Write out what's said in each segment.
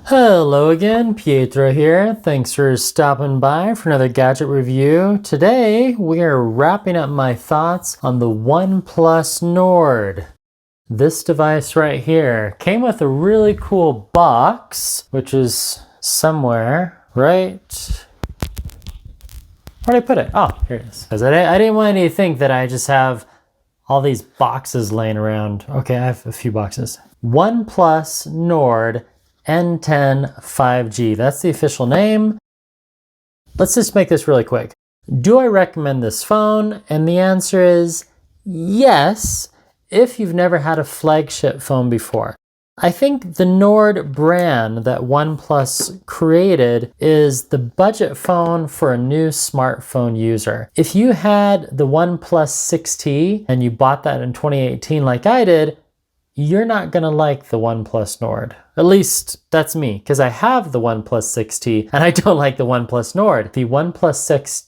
Hello again, Pietro here. Thanks for stopping by for another gadget review. Today we are wrapping up my thoughts on the OnePlus Nord. This device right here came with a really cool box, which is somewhere, right? Where'd I put it? Oh, here it is. Because I didn't want you to think that I just have all these boxes laying around. Okay, I have a few boxes. OnePlus Nord N10 5G. That's the official name. Let's just make this really quick. Do I recommend this phone? And the answer is yes, if you've never had a flagship phone before. I think the Nord brand that OnePlus created is the budget phone for a new smartphone user. If you had the OnePlus 6T and you bought that in 2018 like I did, you're not gonna like the OnePlus Nord. At least that's me, because I have the OnePlus 6T and I don't like the OnePlus Nord. The OnePlus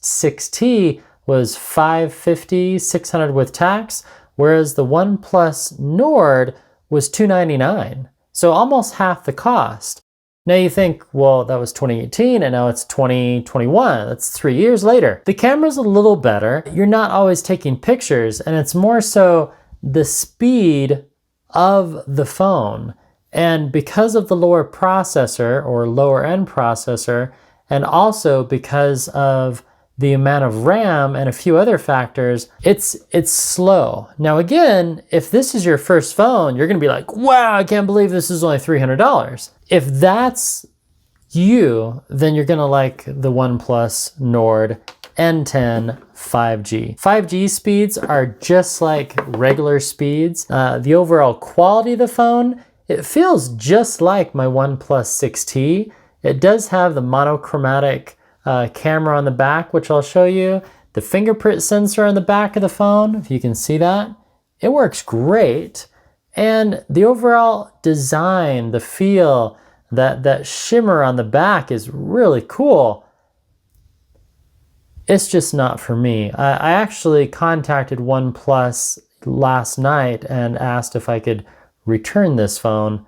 6T was $550, $600 with tax, whereas the OnePlus Nord was $299. So almost half the cost. Now you think, well, that was 2018 and now it's 2021. That's 3 years later. The camera's a little better. You're not always taking pictures, and it's more so the speed of the phone. And because of the lower processor or lower end processor, and also because of the amount of RAM and a few other factors, it's slow. Now again, if this is your first phone, you're gonna be like, wow, I can't believe this is only $300. If that's you, then you're gonna like the OnePlus Nord N10 5G. 5G speeds are just like regular speeds. The overall quality of the phone, it feels just like my OnePlus 6T. It does have the monochromatic camera on the back, which I'll show you. The fingerprint sensor on the back of the phone, if you can see that, it works great. And the overall design, the feel, that shimmer on the back is really cool. It's just not for me. I actually contacted OnePlus last night and asked if I could return this phone.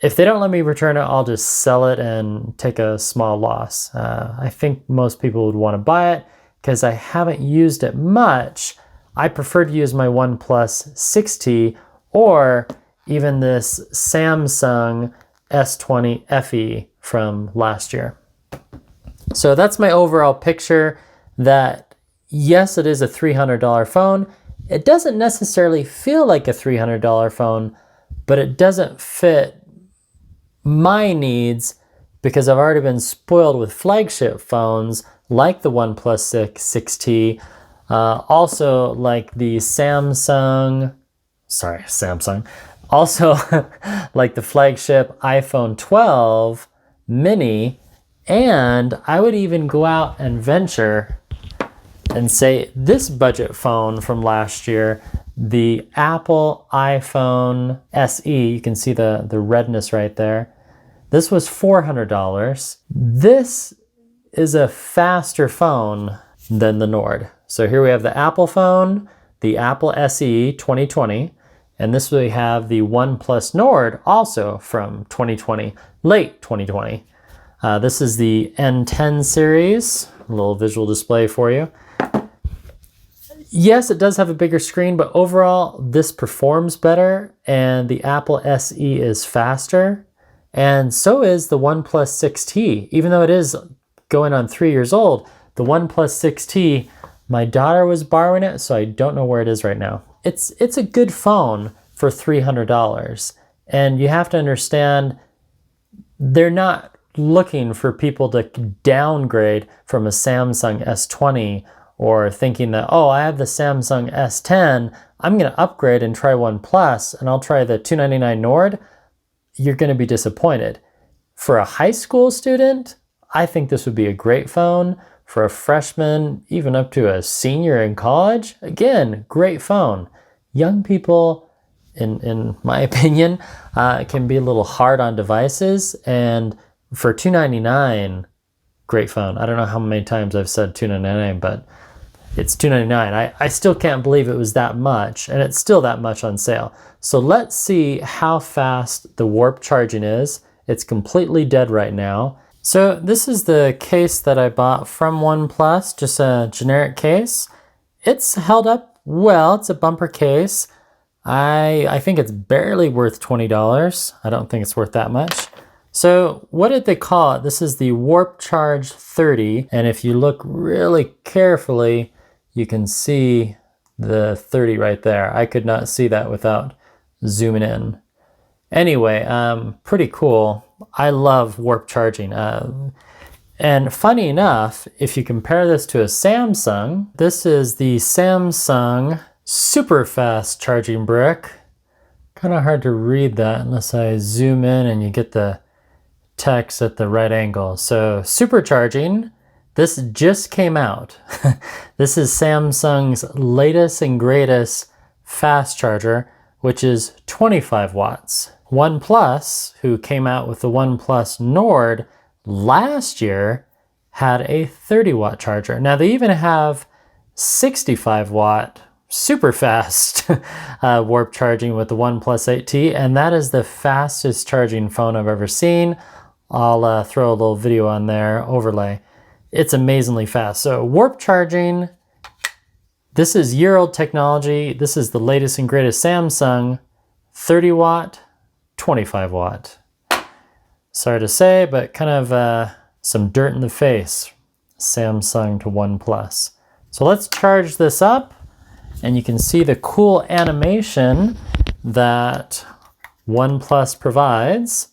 If they don't let me return it, I'll just sell it and take a small loss. I think most people would want to buy it because I haven't used it much. I prefer to use my OnePlus 6T or even this Samsung S20 FE from last year. So that's my overall picture that yes, it is a $300 phone. It doesn't necessarily feel like a $300 phone, but it doesn't fit my needs because I've already been spoiled with flagship phones like the OnePlus 6T, also like the Samsung, also like the flagship iPhone 12 mini, and I would even go out and venture and say this budget phone from last year, the Apple iPhone SE, you can see the redness right there. This was $400. This is a faster phone than the Nord. So here we have the Apple phone, the Apple SE 2020, and this we have the OnePlus Nord also from 2020, late 2020. This is the N10 series, a little visual display for you. Yes, it does have a bigger screen, but overall this performs better and the Apple SE is faster. And so is the OnePlus 6T. Even though it is going on 3 years old, the OnePlus 6T, my daughter was borrowing it, so I don't know where it is right now. It's a good phone for $300. And you have to understand, they're not looking for people to downgrade from a Samsung S20 or thinking that, oh, I have the Samsung S10, I'm gonna upgrade and try OnePlus and I'll try the $299 Nord. You're gonna be disappointed. For a high school student, I think this would be a great phone. For a freshman, even up to a senior in college, again, great phone. Young people, in my opinion, can be a little hard on devices, and for $299, great phone. I don't know how many times I've said $299, but it's $299. I still can't believe it was that much, and it's still that much on sale. So let's see how fast the warp charging is It's completely dead right now. So this is the case that I bought from OnePlus, just a generic case. It's held up well. It's a bumper case. I think it's barely worth $20. I don't think it's worth that much. So what did they call it? This is the Warp Charge 30. And if you look really carefully, you can see the 30 right there. I could not see that without zooming in. Anyway, pretty cool. I love warp charging. And funny enough, if you compare this to a Samsung, this is the Samsung super fast charging brick. Kind of hard to read that unless I zoom in and you get the text at the right angle. So supercharging, this just came out. This is Samsung's latest and greatest fast charger, which is 25 watts. OnePlus, who came out with the OnePlus Nord last year, had a 30 watt charger. Now they even have 65 watt super fast warp charging with the OnePlus 8T, and that is the fastest charging phone I've ever seen. I'll throw a little video on there, overlay. It's amazingly fast. So warp charging, this is year-old technology. This is the latest and greatest Samsung, 30 watt, 25 watt. Sorry to say, but kind of some dirt in the face, Samsung to OnePlus. So let's charge this up, and you can see the cool animation that OnePlus provides.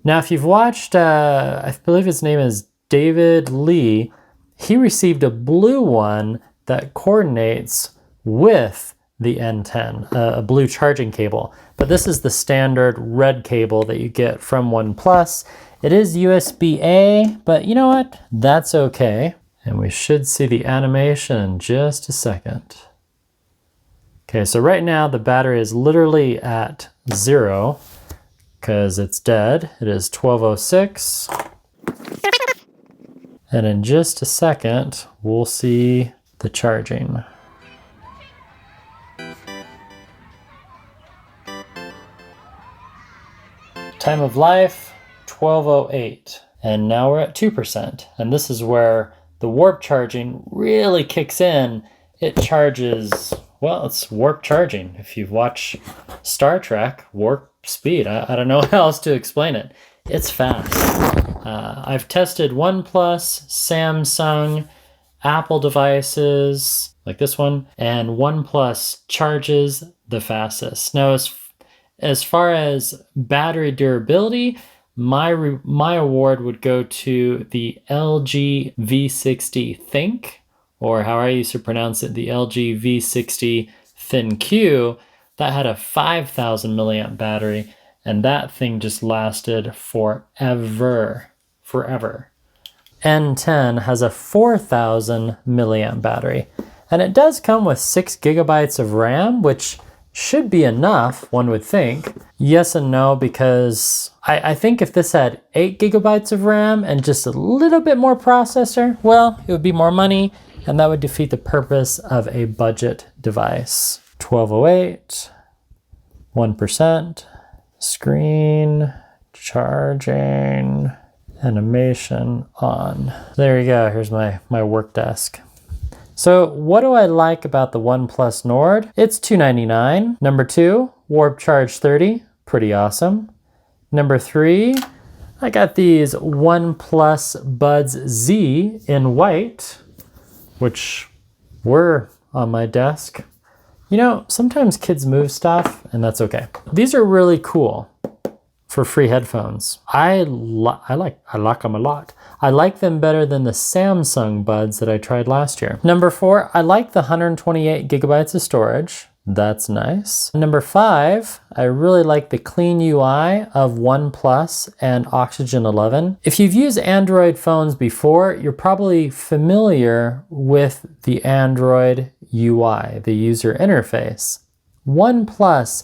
Now, if you've watched, I believe his name is David Lee, he received a blue one that coordinates with the N10, a blue charging cable. But this is the standard red cable that you get from OnePlus. It is USB-A, but you know what? That's okay. And we should see the animation in just a second. Okay, so right now the battery is literally at 0 because it's dead. It is 12:06. And in just a second, we'll see the charging. Time of life, 12:08. And now we're at 2%. And this is where the warp charging really kicks in. It charges, well, it's warp charging. If you've watched Star Trek, warp speed, I don't know how else to explain it. It's fast. I've tested OnePlus, Samsung, Apple devices like this one, and OnePlus charges the fastest. Now, as far as battery durability, my award would go to the LG V60 Think, or how I used to pronounce it, the LG V60 ThinQ. That had a 5,000 milliamp battery, and that thing just lasted forever. N10 has a 4,000 milliamp battery, and it does come with 6 gigabytes of RAM, which should be enough, one would think. Yes and no, because I think if this had 8 gigabytes of RAM and just a little bit more processor, well, it would be more money, and that would defeat the purpose of a budget device. 12:08, 1%, screen, charging, animation on. There you go, here's my work desk. So what do I like about the OnePlus Nord? It's $299. Number 2, Warp Charge 30, pretty awesome. Number 3, I got these OnePlus Buds Z in white, which were on my desk. You know, sometimes kids move stuff, and that's okay. These are really cool for free headphones. I like them a lot. I like them better than the Samsung Buds that I tried last year. Number 4, I like the 128 gigabytes of storage. That's nice. Number 5, I really like the clean UI of OnePlus and Oxygen 11. If you've used Android phones before, you're probably familiar with the Android UI, the user interface. OnePlus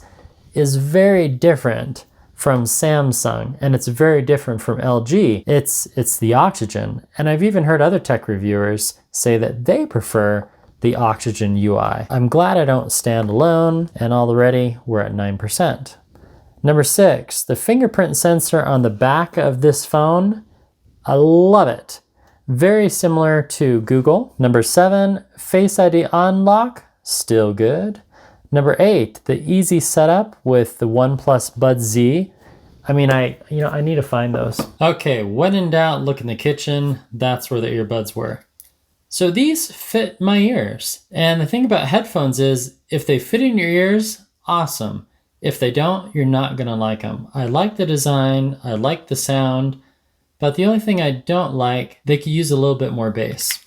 is very different from Samsung, and it's very different from LG. It's the Oxygen, and I've even heard other tech reviewers say that they prefer the Oxygen UI. I'm glad I don't stand alone, and already we're at 9%. Number 6, the fingerprint sensor on the back of this phone. I love it. Very similar to Google. Number 7, Face ID unlock, still good. Number 8, the easy setup with the OnePlus Bud Z. I mean, I need to find those. Okay, when in doubt, look in the kitchen. That's where the earbuds were. So these fit my ears. And the thing about headphones is, if they fit in your ears, awesome. If they don't, you're not gonna like them. I like the design, I like the sound, but the only thing I don't like, they could use a little bit more bass.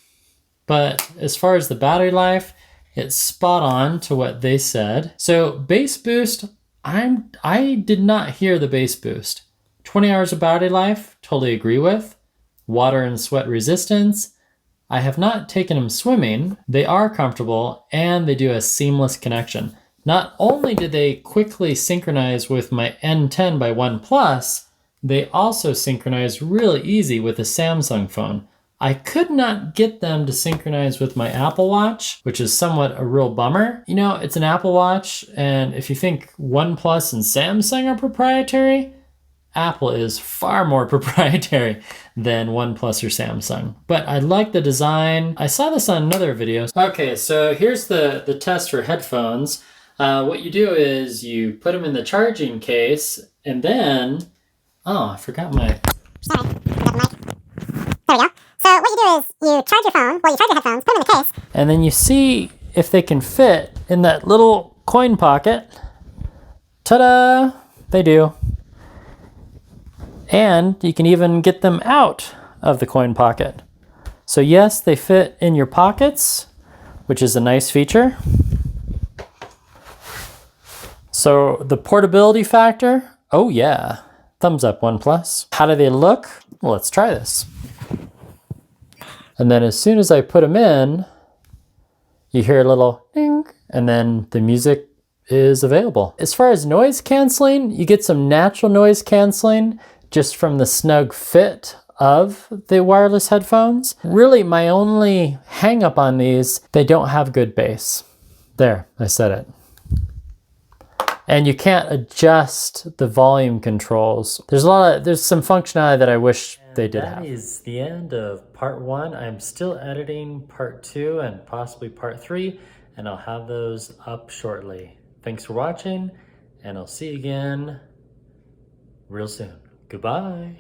But as far as the battery life, it's spot on to what they said. So bass boost, I did not hear the bass boost. 20 hours of battery life, totally agree with. Water and sweat resistance, I have not taken them swimming. They are comfortable and they do a seamless connection. Not only did they quickly synchronize with my N10 by OnePlus, they also synchronize really easy with a Samsung phone. I could not get them to synchronize with my Apple Watch, which is somewhat a real bummer. You know, it's an Apple Watch, and if you think OnePlus and Samsung are proprietary, Apple is far more proprietary than OnePlus or Samsung. But I like the design. I saw this on another video. Okay, so here's the test for headphones. What you do is you put them in the charging case, and then, oh, I forgot my... Sorry, forgot the mic. There we go. So what you do is you charge your phone, well, you charge your headphones, put them in the case. And then you see if they can fit in that little coin pocket. Ta-da! They do. And you can even get them out of the coin pocket. So yes, they fit in your pockets, which is a nice feature. So the portability factor, oh yeah. Thumbs up, OnePlus. How do they look? Well, let's try this. And then as soon as I put them in, you hear a little ding, and then the music is available. As far as noise canceling, you get some natural noise canceling just from the snug fit of the wireless headphones. Really, my only hang up on these, they don't have good bass. There, I said it. And you can't adjust the volume controls. There's some functionality that I wish they did have. That is the end of part 1. I'm still editing part 2 and possibly part 3, and I'll have those up shortly. Thanks for watching, and I'll see you again real soon. Goodbye.